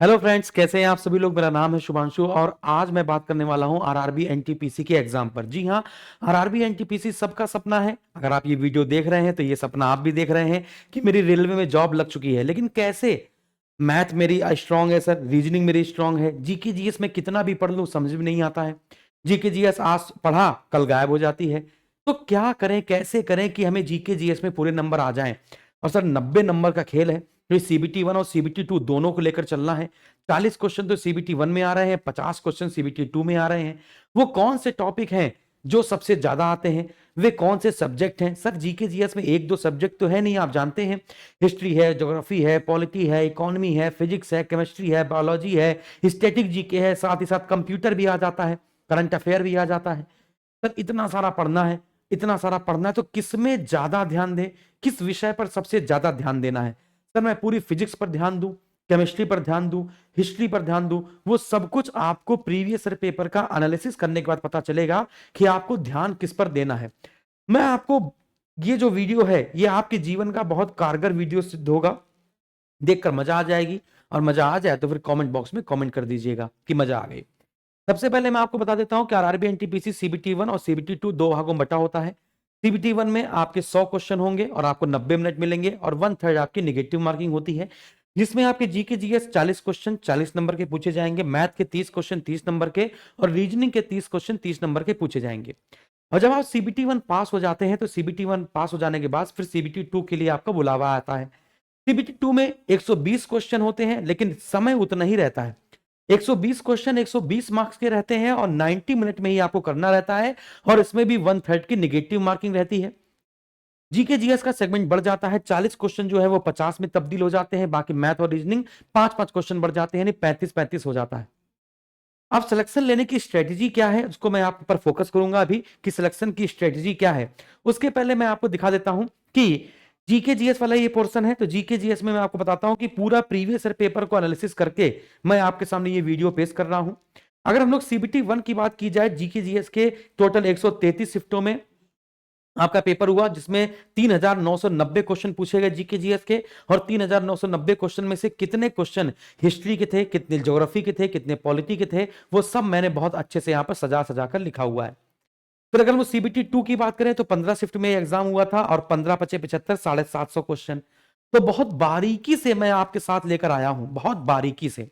Hello friends, कैसे हैं आप सभी लोग। मेरा नाम है शुभांशु और आज मैं बात करने वाला हूं आरआरबी एनटीपीसी के एग्जाम पर। जी हां, आरआरबी एनटीपीसी सबका सपना है। अगर आप ये वीडियो देख रहे हैं तो ये सपना आप भी देख रहे हैं कि मेरी रेलवे में जॉब लग चुकी है, लेकिन कैसे। मैथ मेरी स्ट्रांग है सर, रीजनिंग मेरी स्ट्रांग है, जीके जीएस में कितना भी पढ़ लूं समझ में नहीं आता है। जीके जीएस आज पढ़ा कल गायब हो जाती है। तो क्या करें, कैसे करें कि हमें जीके जीएस में पूरे नंबर आ जाएं। और सर 90 नंबर का खेल है, तो सीबीटी 1 और सीबीटी 2 दोनों को लेकर चलना है। 40 क्वेश्चन तो सीबीटी 1 में आ रहे हैं, 50 क्वेश्चन सीबीटी 2 में आ रहे हैं। वो कौन से टॉपिक हैं जो सबसे ज्यादा आते हैं, वे कौन से सब्जेक्ट हैं। सर जीके जीएस में एक दो सब्जेक्ट तो है नहीं, आप जानते हैं। हिस्ट्री है, ज्योग्राफी है, पॉलिटी है, इकोनॉमी है, फिजिक्स है, केमिस्ट्री है, बायोलॉजी है, स्टैटिक जीके है, साथ ही साथ कंप्यूटर भी आ जाता है, करंट अफेयर भी आ जाता है। सर इतना सारा पढ़ना है, इतना सारा पढ़ना है, तो किसमें ज्यादा ध्यान दें, किस विषय पर सबसे ज्यादा ध्यान देना है। सर मैं पूरी फिजिक्स पर ध्यान दूं, केमिस्ट्री पर ध्यान दूं, हिस्ट्री पर ध्यान दूं, वो सब कुछ आपको प्रीवियस ईयर पेपर का एनालिसिस करने के बाद पता चलेगा कि आपको ध्यान किस पर देना है। मैं आपको ये जो वीडियो है ये आपके जीवन का बहुत कारगर वीडियो सिद्ध होगा। देखकर मजा आ जाएगी, और मजा आ जाए तो फिर कमेंट बॉक्स में कमेंट कर दीजिएगा कि मजा आ गई। सबसे पहले मैं आपको बता देता हूं कि आरआरबी एनटीपीसी सीबीटी 1 और सीबीटी 2 दो भागों में बटा होता है। सीबीटी 1 में आपके 100 क्वेश्चन होंगे और आपको 90 मिनट मिलेंगे, और 1/3 आपकी निगेटिव मार्किंग होती है, जिसमें आपके जीके जीएस 40 क्वेश्चन 40 नंबर के पूछे जाएंगे, मैथ के 30 क्वेश्चन 30 नंबर के, और रीजनिंग के 30 क्वेश्चन 30 नंबर के पूछे जाएंगे। और जब आप सीबीटी 1 पास हो जाते हैं तो सीबीटी 1 पास हो जाने के बाद फिर सीबीटी 2 के लिए आपका बुलावा आता है। सीबीटी 2 में 120 क्वेश्चन होते हैं, लेकिन समय उतना ही रहता है। 120 क्वेश्चन 120 मार्क्स के रहते हैं और 90 मिनट में ही आपको करना रहता है, और इसमें भी 1/3 की निगेटिव मार्किंग रहती है। जीके जीएस का सेगमेंट बढ़ जाता है, 40 क्वेश्चन जो है वो 50 में तब्दील हो जाते हैं, बाकी मैथ और रीजनिंग 5-5 क्वेश्चन बढ़ जाते हैं, यानी 35-35 हो जाता है। अब सिलेक्शन लेने की स्ट्रेटेजी क्या है, उसको मैं आप पर फोकस करूंगा अभी कि सिलेक्शन की स्ट्रेटेजी क्या है। उसके पहले मैं आपको दिखा देता हूं कि जीके जीएस वाला ये पोर्शन है। तो जीके जीएस में मैं आपको बताता हूं कि पूरा प्रीवियस ईयर पेपर को एनालिसिस करके मैं आपके सामने ये वीडियो पेश कर रहा हूं। अगर हम लोग सीबीटी 1 की बात की जाए, जीके जीएस के टोटल 133 शिफ्टों में आपका पेपर हुआ, जिसमें 3990 क्वेश्चन पूछे गए जीके जीएस के, और 3990 क्वेश्चन में से कितने क्वेश्चन हिस्ट्री के थे, कितने ज्योग्राफी के थे, कितने पॉलिटी के थे, वो सब मैंने बहुत अच्छे से यहां पर सजा सजा कर लिखा हुआ है। फिर अगर वो सीबीटी 2 की बात करें तो 15 शिफ्ट में एग्जाम हुआ था, और 15-5 75 750 क्वेश्चन। तो बहुत बारीकी से मैं आपके साथ लेकर आया हूं, बहुत बारीकी से।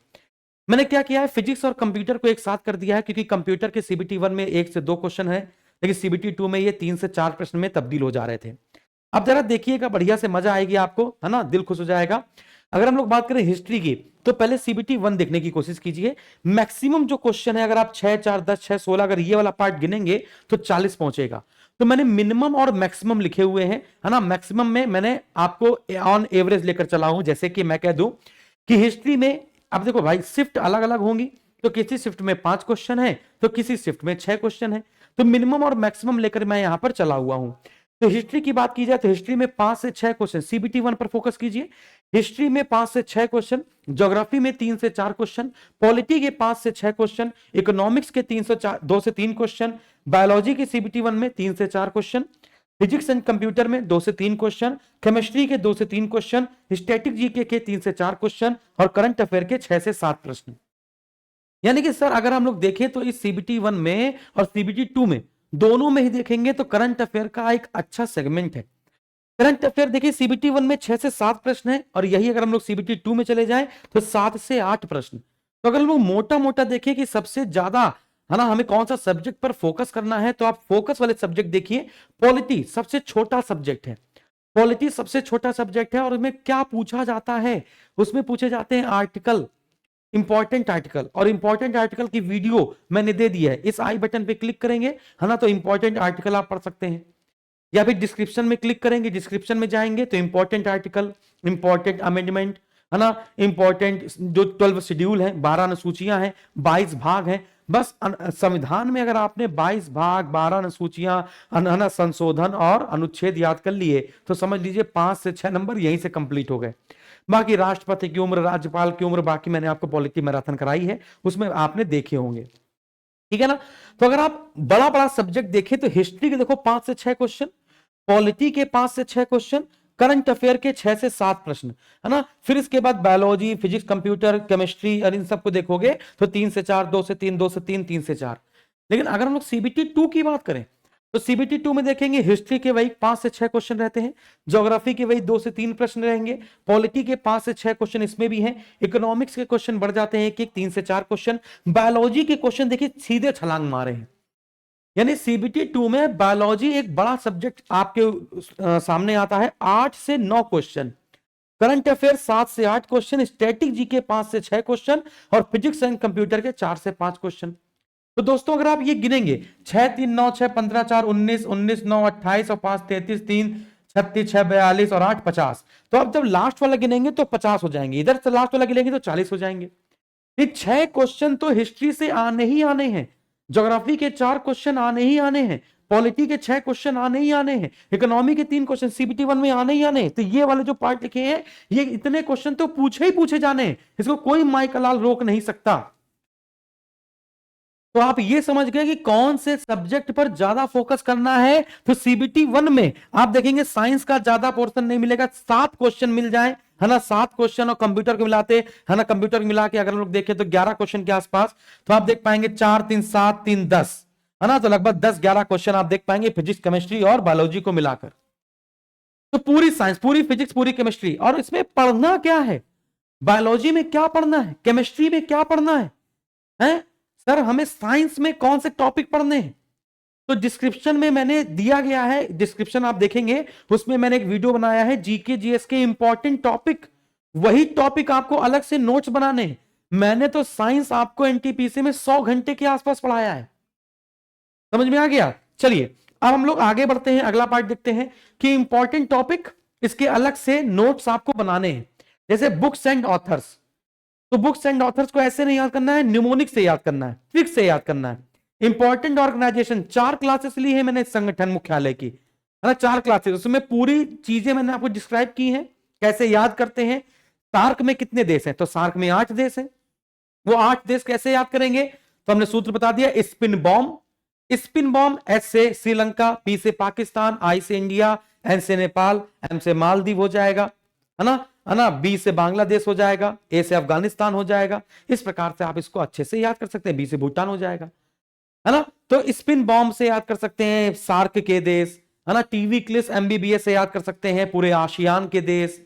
मैंने क्या किया है, फिजिक्स और कंप्यूटर को एक साथ कर दिया है, क्योंकि कंप्यूटर के सीबीटी 1 में 1 से 2 क्वेश्चन है, लेकिन सीबीटी 2 में ये 3 से 4 प्रश्न में तब्दील हो जा रहे थे। अब जरा देखिएगा, बढ़िया से मजा आएगी आपको, है ना, दिल खुश हो जाएगा। अगर हम लोग बात करें हिस्ट्री की, तो पहले सीबीटी 1 देखने की कोशिश कीजिए। मैक्सिमम जो क्वेश्चन है, अगर आप 6 4 10 6 16 अगर ये वाला पार्ट गिनेंगे तो 40 पहुंचेगा। तो मैंने मिनिमम और मैक्सिमम लिखे हुए हैं, है ना। मैक्सिमम में मैंने आपको ऑन एवरेज लेकर चला हूं, जैसे कि मैं कह दूं कि हिस्ट्री में, अब देखो भाई, शिफ्ट अलग अलग होंगी, तो किसी शिफ्ट में 5 क्वेश्चन है, तो किसी शिफ्ट में 6 क्वेश्चन है। तो मिनिमम और मैक्सिमम लेकर मैं यहां पर चला हुआ हूं। तो हिस्ट्री की बात की जाए तो हिस्ट्री में 5 से 6 क्वेश्चन, सीबीटी 1 पर फोकस कीजिए। हिस्ट्री में 5 से 6 क्वेश्चन, ज्योग्राफी में 3 से 4 क्वेश्चन, पॉलिटी के 5 से 6 क्वेश्चन, इकोनॉमिक्स के 2 से 3 क्वेश्चन, बायोलॉजी के सीबीटी 1 में 3 से 4 क्वेश्चन, फिजिक्स एंड कंप्यूटर में 2 से 3 क्वेश्चन, केमिस्ट्री के 2 से 3 क्वेश्चन, स्टैटिक जीके के 3 से 4 क्वेश्चन, और करंट अफेयर के 6 से 7 प्रश्न। यानी कि सर अगर हम लोग देखें तो इस सीबीटी 1 में और सीबीटी 2 में, दोनों में ही देखेंगे तो करंट अफेयर का एक अच्छा सेगमेंट है। करंट अफेयर देखिए, सीबीटी 1 में 6 से 7 प्रश्न है, और यही अगर हम लोग सीबीटी 2 में चले जाएं तो 7 से 8 प्रश्न। तो अगर हम लोग मोटा मोटा देखें कि सबसे ज्यादा, है ना, हमें कौन सा सब्जेक्ट पर फोकस करना है, तो आप फोकस वाले सब्जेक्ट देखिए। पॉलिटी सबसे छोटा सब्जेक्ट है, पॉलिटी सबसे छोटा सब्जेक्ट है, और उसमें क्या पूछा जाता है, उसमें पूछे जाते हैं आर्टिकल, इंपॉर्टेंट आर्टिकल। और इंपॉर्टेंट आर्टिकल की वीडियो मैंने दे दी है, इस आई बटन पे क्लिक करेंगे, है ना, तो इंपॉर्टेंट आर्टिकल आप पढ़ सकते हैं। या फिर डिस्क्रिप्शन में क्लिक करेंगे, डिस्क्रिप्शन में जाएंगे तो इंपॉर्टेंट आर्टिकल, इंपॉर्टेंट अमेंडमेंट, है ना, इंपॉर्टेंट जो 12 शेड्यूल है, 12 अनुसूचियां हैं, 22 भाग हैं। बस संविधान में अगर आपने 22 भाग, 12 अनुसूचियां, है ना, संशोधन और अनुच्छेद याद कर लिए, तो समझ लीजिए 5 से 6 नंबर यहीं से कंप्लीट हो गए। बाकी राष्ट्रपति की उम्र, राज्यपाल की उम्र, बाकी मैंने आपको पॉलिटी मैराथन कराई है, उसमें आपने देखे होंगे, ठीक है ना। तो अगर आप बड़ा बड़ा सब्जेक्ट देखें तो हिस्ट्री के देखो 5 से 6 क्वेश्चन, पॉलिटी के 5 से 6 क्वेश्चन, करंट अफेयर के 6 से 7 प्रश्न, है ना। फिर इसके बाद बायोलॉजी, फिजिक्स, कंप्यूटर, केमिस्ट्री और इन सबको देखोगे तो 3 से 4, 2 से 3, 2 से 3, 3 से 4। लेकिन अगर हम लोग सीबीटी 2 की बात करें तो सीबीटी 2 में देखेंगे हिस्ट्री के वही 5 से 6 क्वेश्चन रहते हैं, ज्योग्राफी के वही 2 से 3 प्रश्न रहेंगे, पॉलिटी के 5 से 6 क्वेश्चन इसमें भी हैं, इकोनॉमिक्स के क्वेश्चन बढ़ जाते हैं कि 3 से 4 क्वेश्चन, बायोलॉजी के क्वेश्चन देखिए सीधे छलांग मारे हैं। यानी सीबीटी 2 में बायोलॉजी एक बड़ा सब्जेक्ट आपके सामने आता है, 8 से 9 क्वेश्चन, करंट अफेयर 7 से 8 क्वेश्चन, स्टैटिक जीके 5 से 6 क्वेश्चन और फिजिक्स एंड कंप्यूटर के 4 से 5 क्वेश्चन। तो दोस्तों अगर आप ये गिनेंगे 6 3 9 6 15 4 19 19 9 28 और 5 33 3 36 6 42 और 8 50, तो अब जब लास्ट वाला गिनेंगे तो 50 हो जाएंगे, इधर से लास्ट वाला गिनेंगे तो 40 हो जाएंगे। ये 6 क्वेश्चन तो हिस्ट्री से आने ही आने हैं, ज्योग्राफी के 4 क्वेश्चन आने ही आने हैं, पॉलिटी के 6 क्वेश्चन आने ही आने हैं, इकोनॉमी के 3 क्वेश्चन सीबीटी 1 में आने ही आने हैं। तो ये वाले जो पार्ट लिखे हैं ये इतने क्वेश्चन तो पूछे ही पूछे जाने हैं, इसको कोई माइकलाल रोक नहीं सकता। तो आप ये समझ गए कि कौन से सब्जेक्ट पर ज्यादा फोकस करना है। तो सीबीटी 1 में आप देखेंगे साइंस का ज्यादा पोर्शन नहीं मिलेगा, 7 क्वेश्चन मिल जाए, है ना, 7 क्वेश्चन, और कंप्यूटर को मिलाते, है ना, कंप्यूटर मिला के अगर हम लोग देखें तो 11 क्वेश्चन के आसपास, तो आप देख पाएंगे 4 3 7 3 10, है ना, तो लगभग 10-11 क्वेश्चन आप देख पाएंगे फिजिक्स, केमिस्ट्री और बायोलॉजी को मिलाकर। तो पूरी साइंस, पूरी फिजिक्स, पूरी केमिस्ट्री, और इसमें पढ़ना क्या है, बायोलॉजी में क्या पढ़ना है, केमिस्ट्री में क्या पढ़ना है सर, हमें साइंस में कौन से टॉपिक पढ़ने हैं। तो डिस्क्रिप्शन में मैंने दिया गया है, डिस्क्रिप्शन आप देखेंगे उसमें मैंने एक वीडियो बनाया है जीके जीएस के इंपॉर्टेंट टॉपिक, वही टॉपिक आपको अलग से नोट्स बनाने हैं। मैंने तो साइंस आपको एनटीपीसी में 100 घंटे के आसपास पढ़ाया है, समझ में आ गया। चलिए अब हम लोग आगे बढ़ते हैं, अगला पार्ट देखते हैं कि इंपॉर्टेंट टॉपिक इसके अलग से नोट्स आपको बनाने हैं, जैसे बुक्स एंड ऑथर्स। तो बुक्स एंड ऑथर्स को ऐसे नहीं याद करना है, न्यूमोनिक से याद करना है, ट्रिक्स से याद करना है। इंपॉर्टेंट ऑर्गेनाइजेशन 4 क्लासेस ली है मैंने संगठन मुख्यालय की, है ना, 4 क्लासेस, उसमें पूरी चीजें मैंने आपको डिस्क्राइब की हैं, कैसे याद करते हैं। सार्क में कितने देश हैं, तो सार्क में 8 देश हैं, वो 8 देश कैसे याद करेंगे, तो हमने सूत्र बता दिया, spin bomb, spin bomb S से श्रीलंका, पी से पाकिस्तान, आई से इंडिया, एन से नेपाल, एम से मालदीव हो जाएगा, है ना, बी से बांग्लादेश हो जाएगा, ए से अफगानिस्तान हो जाएगा। इस प्रकार से आप इसको अच्छे से याद कर सकते हैं, बी से भूटान हो जाएगा, है ना। तो स्पिन बॉम्ब से याद कर सकते हैं सार्क के देश, है ना, टीवी क्लिस एमबीबीएस से याद कर सकते हैं पूरे आसियान के देश।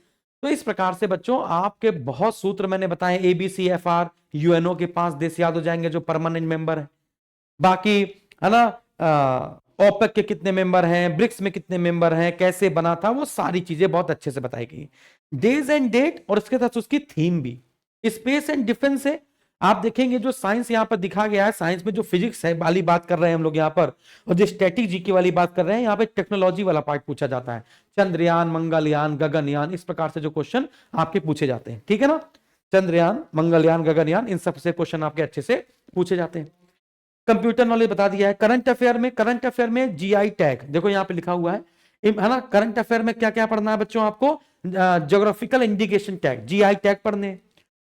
तो इस प्रकार से बच्चों आपके बहुत सूत्र मैंने बताए, एबीसीएफआर, यूएनओ के 5 देश याद हो जाएंगे जो परमानेंट मेंबर है, बाकी, है ना, ओपेक के कितने मेंबर हैं, ब्रिक्स में कितने मेंबर हैं, कैसे बना था, वो सारी चीजें बहुत अच्छे से बताई गई, डेज एंड डेट, और इसके साथ उसकी थीम भी। स्पेस एंड डिफेंस है, आप देखेंगे जो साइंस यहां पर दिखा गया है, साइंस में जो फिजिक्स है वाली बात कर रहे हैं हम लोग यहां पर, और जो स्टैटिक जीके वाली बात कर रहे हैं, यहां पे टेक्नोलॉजी वाला पार्ट पूछा जाता है, चंद्रयान, मंगलयान, गगनयान, इस प्रकार से जो क्वेश्चन आपके पूछे जाते हैं, ठीक है ना, चंद्रयान, मंगलयान, गगनयान, इन सबसे क्वेश्चन आपके अच्छे से पूछे जाते हैं। कंप्यूटर नॉलेज बता दिया है। करंट अफेयर में जीआई टैग देखो यहां पे लिखा हुआ है ना, करंट अफेयर में क्या क्या पढ़ना है बच्चों आपको, geographical indication tag, GI tag पढ़ने हैं,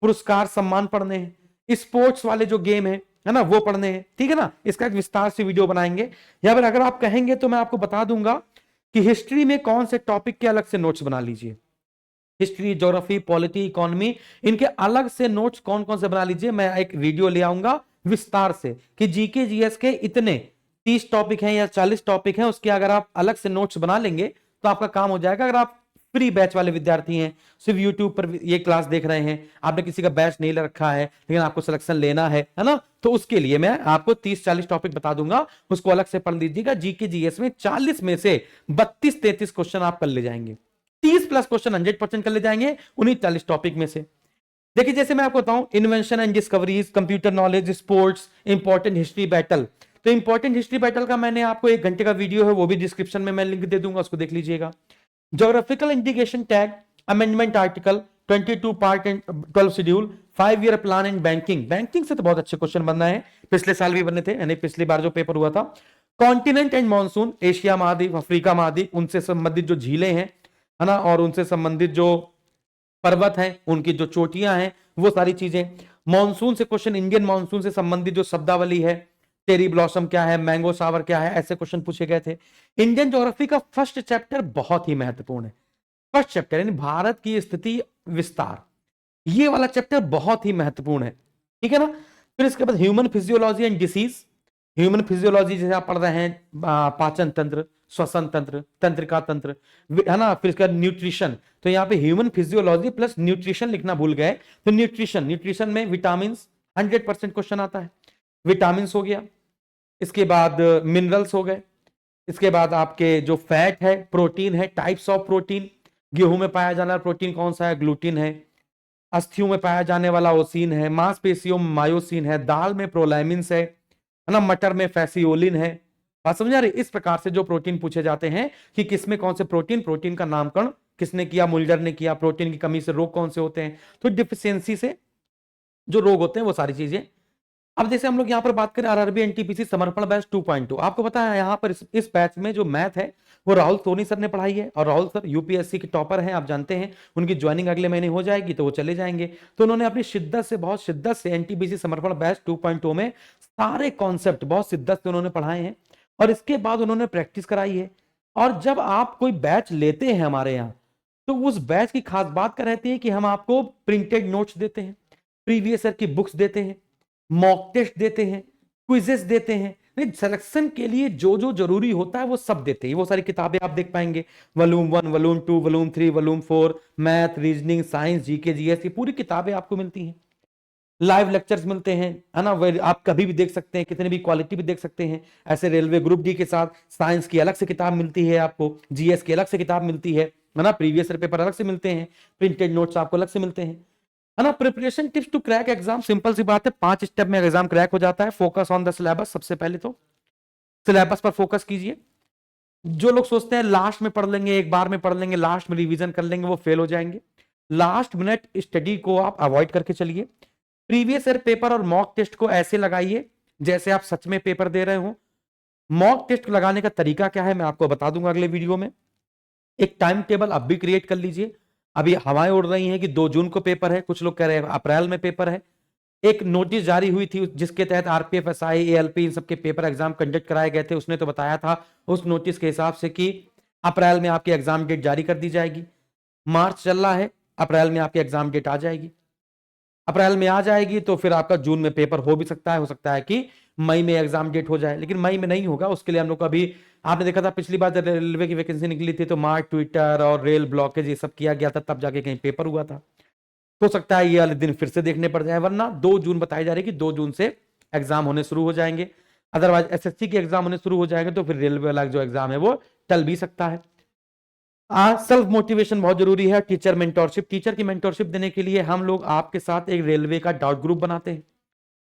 पुरस्कार सम्मान पढ़ने हैं, स्पोर्ट्स वाले जो गेम है ना, वो पढ़ने हैं, ठीक है ना, इसका एक विस्तार से वीडियो बनाएंगे। या फिर अगर आप कहेंगे तो मैं आपको बता दूंगा कि हिस्ट्री में कौन से टॉपिक के अलग से नोट्स बना लीजिए, हिस्ट्री, ज्योग्राफी, पॉलिटी, इकोनॉमी, इनके अलग से नोट्स कौन कौन से बना लीजिए। मैं एक वीडियो ले आऊंगा विस्तार से कि जीके जीएस के इतने 30 टॉपिक हैं या 40 टॉपिक हैं, उसके अगर आप अलग से नोट्स बना लेंगे तो आपका काम हो जाएगा। अगर आप फ्री बैच वाले विद्यार्थी हैं, सिर्फ यूट्यूब पर ये क्लास देख रहे हैं, आपने किसी का बैच नहीं ले रखा है लेकिन आपको सिलेक्शन लेना है ना, तो उसके लिए मैं आपको 30-40 टॉपिक बता दूंगा, उसको अलग से पढ़ लीजिएगा। जीके जीएस में 40 में से 32-33 क्वेश्चन आप कर ले जाएंगे, 30+ क्वेश्चन 100% कर ले जाएंगे उन्हीं 40 टॉपिक में से। देखिए जैसे मैं आपको बताऊं, invention and discoveries, computer knowledge, sports, important history battle, तो इंपॉर्टेंट हिस्ट्री बैटल का मैंने आपको 1 घंटे का वीडियो है, वो भी डिस्क्रिप्शन में मैं लिंक दे दूंगा, उसको देख लीजिएगा। Geographical indication tag, amendment article 22 part and 12 schedule, 5 year plan and banking, banking से तो बहुत अच्छे क्वेश्चन बन रहे हैं, पिछले साल भी बने थे, यानी पिछली बार जो पेपर हुआ था। कॉन्टिनेंट एंड मॉनसून, एशिया महाद्वीप, अफ्रीका महाद्वीप, उनसे संबंधित जो झीलें हैं, है ना, और उनसे संबंधित जो पर्वत हैं, उनकी जो चोटियां हैं, वो सारी चीजें। मॉनसून से क्वेश्चन, इंडियन मॉनसून से संबंधित जो शब्दावली है, टेरी ब्लॉसम क्या है, मैंगो सावर क्या है, ऐसे क्वेश्चन पूछे गए थे। इंडियन ज्योग्राफी का फर्स्ट चैप्टर बहुत ही महत्वपूर्ण है, फर्स्ट चैप्टर यानी भारत की स्थिति विस्तार, ये वाला चैप्टर बहुत ही महत्वपूर्ण है, ठीक है ना। फिर इसके बाद human physiology and disease, human physiology जैसे आप पढ़ रहे हैं पाचन तंत्र, श्वसन तंत्र, तंत्रिका तंत्र, है ना। फिर इसका न्यूट्रिशन, तो यहाँ पे ह्यूमन फिजियोलॉजी प्लस न्यूट्रिशन लिखना भूल गए, तो न्यूट्रिशन, न्यूट्रिशन में विटामिन 100% क्वेश्चन आता है, विटामिन हो गया, इसके बाद मिनरल्स हो गए, इसके बाद आपके जो फैट है, प्रोटीन है, टाइप्स ऑफ प्रोटीन, गेहूं में पाया जाने वाला प्रोटीन कौन सा है, ग्लूटीन है, अस्थियों में पाया जाने वाला ओसिन है, मांसपेशियों में मायोसिन है, दाल में प्रोलैमिन्स है ना, मटर में फैसियोलिन है। बात समझ आ रही। इस प्रकार से जो प्रोटीन पूछे जाते हैं कि किसमें कौन से प्रोटीन, प्रोटीन का नामकरण किसने किया, मुल्जर ने किया, प्रोटीन की कमी से रोग कौन से होते हैं, तो डिफिशियंसी से जो रोग होते हैं वो सारी चीजें। अब जैसे हम लोग यहाँ पर बात करें आरआरबी एनटीपीसी समर्पण बैच 2.2, आपको पता है यहाँ पर इस बैच में जो मैथ है वो राहुल सोनी सर ने पढ़ाई है, और राहुल सर यूपीएससी के टॉपर हैं, आप जानते हैं। उनकी ज्वाइनिंग अगले महीने हो जाएगी तो वो चले जाएंगे, तो उन्होंने अपनी शिद्दत से, बहुत शिद्दत से एनटीपीसी समर्पण बैच 2.0 में सारे कॉन्सेप्ट बहुत शिद्दत से उन्होंने पढ़ाए हैं, और इसके बाद उन्होंने प्रैक्टिस कराई है। और जब आप कोई बैच लेते हैं हमारे यहाँ, तो उस बैच की खास बात क्या रहती है कि हम आपको प्रिंटेड नोट्स देते हैं, प्रीवियस ईयर की बुक्स देते हैं, मॉक टेस्ट देते हैं, क्विजेस देते हैं, नहीं सिलेक्शन के लिए जो जो जरूरी होता है वो सब देते हैं। वो सारी किताबें आप देख पाएंगे, volume 1, volume 2, volume 3, volume 4, math, reasoning, science, GK, GS की पूरी किताबें आपको मिलती हैं। लाइव लेक्चर्स मिलते हैं, है ना, आप कभी भी देख सकते हैं, कितने भी क्वालिटी भी देख सकते हैं। ऐसे रेलवे ग्रुप डी के साथ साइंस की अलग से किताब मिलती है आपको, जीएस की अलग से किताब मिलती है ना, प्रीवियस ईयर पेपर अलग से मिलते हैं, प्रिंटेड नोट्स आपको अलग से मिलते हैं, है ना। Preparation tips to crack exam, simple सी बात है, 5 स्टेप में एग्जाम क्रैक हो जाता है। फोकस ऑन द सिलेबस, सबसे पहले तो सिलेबस पर फोकस कीजिए। जो लोग सोचते हैं लास्ट में पढ़ लेंगे, एक बार में पढ़ लेंगे, लास्ट में रिवीजन कर लेंगे, वो फेल हो जाएंगे। लास्ट मिनट स्टडी को आप अवॉइड करके चलिए। प्रीवियस ईयर पेपर और मॉक टेस्ट को ऐसे लगाइए जैसे आप सच में पेपर दे रहे हो। मॉक टेस्ट लगाने का तरीका क्या है मैं आपको बता दूंगा अगले वीडियो में। एक टाइम टेबल अब भी क्रिएट कर लीजिए। अभी हवाएं उड़ रही हैं कि 2 जून को पेपर है, कुछ लोग कह रहे हैं अप्रैल में पेपर है। एक नोटिस जारी हुई थी जिसके तहत आरपीएफ, एसआई, एएलपी इन सबके पेपर एग्जाम कंडक्ट कराए गए थे, उसने तो बताया था उस नोटिस के हिसाब से कि अप्रैल में आपकी एग्जाम डेट जारी कर दी जाएगी। मार्च चल रहा है, अप्रैल में आपकी एग्जाम डेट आ जाएगी। अप्रैल में आ जाएगी तो फिर आपका जून में पेपर हो भी सकता है, हो सकता है कि मई में एग्जाम डेट हो जाए, लेकिन मई में नहीं होगा। उसके लिए हम लोग को अभी, आपने देखा था पिछली बार जब रेलवे की वैकेंसी निकली थी तो मार्च, ट्विटर और रेल ब्लॉकेज ये सब किया गया था, तब जाके कहीं पेपर हुआ था। हो सकता है ये वाले दिन फिर से देखने पड़ जाए, वरना 2 जून बताई जा रही है कि 2 जून से एग्जाम होने शुरू हो जाएंगे। अदरवाइज एसएससी के एग्जाम होने शुरू हो जाएंगे तो फिर रेलवे वाला जो एग्जाम है वो टल भी सकता है। सेल्फ मोटिवेशन बहुत जरूरी है। टीचर मेंटोरशिप, टीचर की मेंटोरशिप देने के लिए हम लोग आपके साथ एक रेलवे का डाउट ग्रुप बनाते हैं।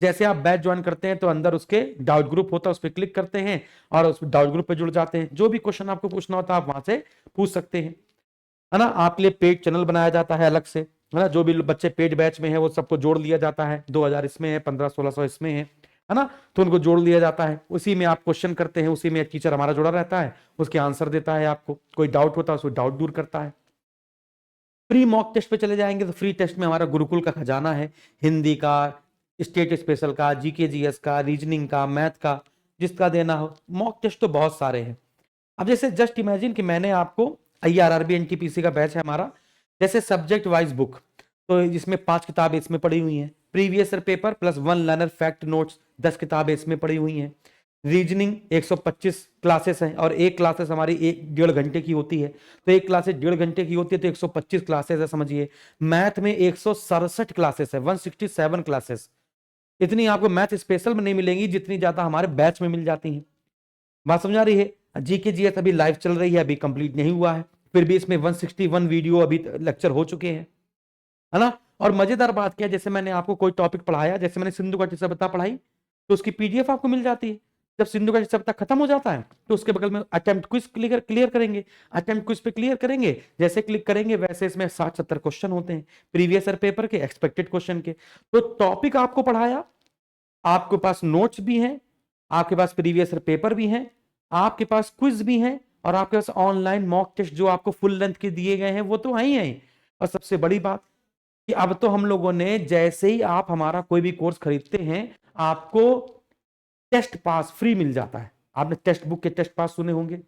जैसे आप बैच ज्वाइन करते हैं तो अंदर उसके डाउट ग्रुप होता है, उस पर क्लिक करते हैं और उस डाउट ग्रुप पे जुड़ जाते हैं। जो भी क्वेश्चन आपको पूछना होता है आप वहां से पूछ सकते हैं, है ना। आपके लिए पेड चैनल बनाया जाता है अलग से, है ना। जो भी बच्चे पेड बैच में है वो सबको जोड़ लिया जाता है, 2000 इसमें है, 1500-1600 इसमें है ना, तो उनको जोड़ लिया जाता है। उसी में आप क्वेश्चन करते हैं, उसी में टीचर हमारा जुड़ा रहता है, उसके आंसर देता है आपको, कोई डाउट होता है उसको डाउट दूर करता है। प्री मॉक टेस्ट पे चले जाएंगे तो फ्री टेस्ट में हमारा गुरुकुल का खजाना है, हिंदी का, स्टेट स्पेशल का, जीके जीएस का, रीजनिंग का, मैथ का, जिसका देना हो। मॉक टेस्ट तो बहुत सारे हैं। अब जैसे जस्ट इमेजिन कि मैंने आपको आईआरआरबी एनटीपीसी का बैच है हमारा, जैसे सब्जेक्ट वाइज बुक, तो इसमें 5 किताबें इसमें पड़ी हुई हैं, previous year paper plus 1 learner fact notes 10 किताबें इसमें पड़ी हुई हैं। रीजनिंग 125 क्लासेस हैं और एक क्लासेस हमारी 1-1.5 घंटे की होती है, तो एक क्लासेस 1.5 घंटे की होती है तो 125 क्लासेस है समझिए। मैथ में 167 क्लासेस है, 167 क्लासेस। इतनी आपको मैथ स्पेशल में नहीं मिलेंगी जितनी ज्यादा हमारे बैच में मिल जाती हैं। बात समझ आ रही है। जीके जीएस अभी लाइव चल रही है, अभी कंप्लीट नहीं हुआ है, फिर भी इसमें 161 वीडियो अभी लेक्चर हो चुके हैं, है ना। और मजेदार बात क्या है, जैसे मैंने आपको कोई टॉपिक पढ़ाया, जैसे मैंने सिंधु घाटी सभ्यता पढ़ाई तो उसकी पीडीएफ आपको मिल जाती है। जब सिंधु घाटी सभ्यता खत्म हो जाता है तो उसके बगल में अटेम्प्ट क्विज क्लियर करेंगे, अटेम्प्ट क्विज पे क्लियर करेंगे, जैसे क्लिक करेंगे वैसे इसमें 60-70 क्वेश्चन होते हैं प्रीवियस ईयर पेपर के, एक्सपेक्टेड क्वेश्चन के। तो टॉपिक आपको पढ़ाया, आपके पास नोट्स भी हैं, आपके पास प्रीवियस ईयर पेपर भी हैं, आपके पास क्विज भी हैं, और आपके पास ऑनलाइन मॉक टेस्ट जो आपको फुल लेंथ के दिए गए हैं वो तो है ही है। और सबसे बड़ी बात कि अब तो हम लोगों ने, जैसे ही आप हमारा कोई भी कोर्स खरीदते हैं आपको टेस्ट पास फ्री मिल जाता है। आपने टेक्स्ट बुक के टेस्ट पास सुने होंगे,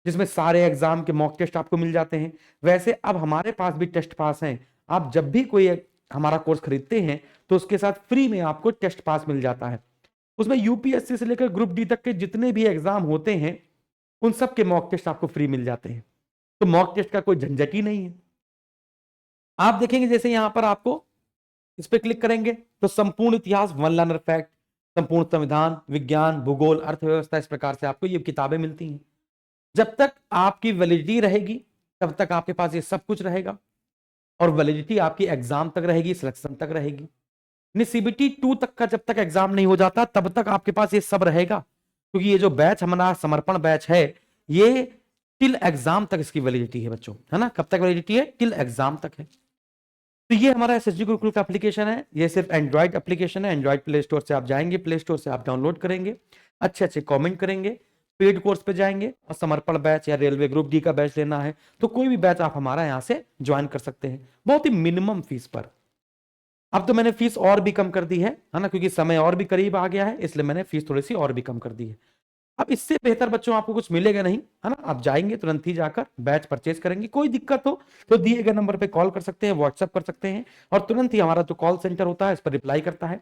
जिसमें सारे एग्जाम के मॉक टेस्ट आपको मिल जाते हैं। वैसे अब हमारे पास भी टेस्ट पास हैं। आप जब भी कोई हमारा कोर्स खरीदते हैं तो उसके साथ फ्री में आपको टेस्ट पास मिल जाता है। उसमें यूपीएससी से लेकर ग्रुप डी तक के जितने भी एग्जाम होते हैं उन सब के मॉक टेस्ट आपको फ्री मिल जाते हैं। तो मॉक टेस्ट का कोई झंझट ही नहीं है। आप देखेंगे जैसे यहां पर आपको इस पे क्लिक करेंगे तो संपूर्ण इतिहास, वन लाइनर फैक्ट, संपूर्ण संविधान, विज्ञान, भूगोल, अर्थव्यवस्था, इस प्रकार से आपको ये किताबें मिलती हैं। जब तक आपकी वैलिडिटी रहेगी तब तक आपके पास ये सब कुछ रहेगा, और वैलिडिटी आपकी एग्जाम तक रहेगी, सिलेक्शन तक रहेगी। सीबीटी 2 तक का जब तक एग्जाम नहीं हो जाता तब तक आपके पास ये सब रहेगा, क्योंकि ये जो बैच हमारा समर्पण बैच है ये टिल एग्जाम तक इसकी वैलिडिटी है बच्चों, है ना। कब तक वैलिडिटी है? टिल एग्जाम तक है। तो ये हमारा एसएसजी गुरुकुल का एप्लीकेशन है। ये सिर्फ एंड्रॉइड एप्लीकेशन है। एंड्रॉइड प्ले स्टोर से आप जाएंगे, प्ले स्टोर से आप डाउनलोड करेंगे, अच्छे अच्छे कमेंट करेंगे, पेड कोर्स पे जाएंगे और समर्पण बैच या रेलवे ग्रुप डी का बैच लेना है तो कोई भी बैच आप हमारा यहां से ज्वाइन कर सकते हैं, बहुत ही मिनिमम फीस पर। अब तो मैंने फीस और भी कम कर दी है ना, क्योंकि समय और भी करीब आ गया है, इसलिए मैंने फीस थोड़ी सी और भी कम कर दी है। अब इससे बेहतर बच्चों आपको कुछ मिलेगा नहीं, है ना। आप जाएंगे तुरंत ही जाकर बैच परचेज करेंगे। कोई दिक्कत हो तो दिए गए नंबर पे कॉल कर सकते हैं, व्हाट्सएप कर सकते हैं, और तुरंत ही हमारा जो कॉल सेंटर होता है इस पर रिप्लाई करता है।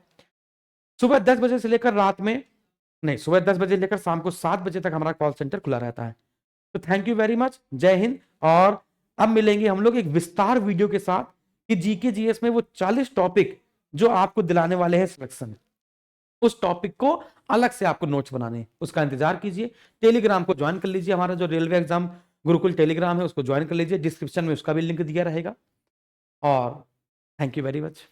सुबह 10 बजे से लेकर रात में नहीं, सुबह 10 बजे लेकर शाम को 7 बजे तक हमारा कॉल सेंटर खुला रहता है। तो थैंक यू वेरी मच, जय हिंद। और अब मिलेंगे हम लोग एक विस्तार वीडियो के साथ कि जीके जीएस में वो 40 टॉपिक जो आपको दिलाने वाले हैं सिलेक्शन, उस टॉपिक को अलग से आपको नोट्स बनाने हैं, उसका इंतजार कीजिए। टेलीग्राम को ज्वाइन कर लीजिए, हमारा जो रेलवे एग्जाम गुरुकुल टेलीग्राम है उसको ज्वाइन कर लीजिए, डिस्क्रिप्शन में उसका भी लिंक दिया रहेगा। और थैंक यू वेरी मच।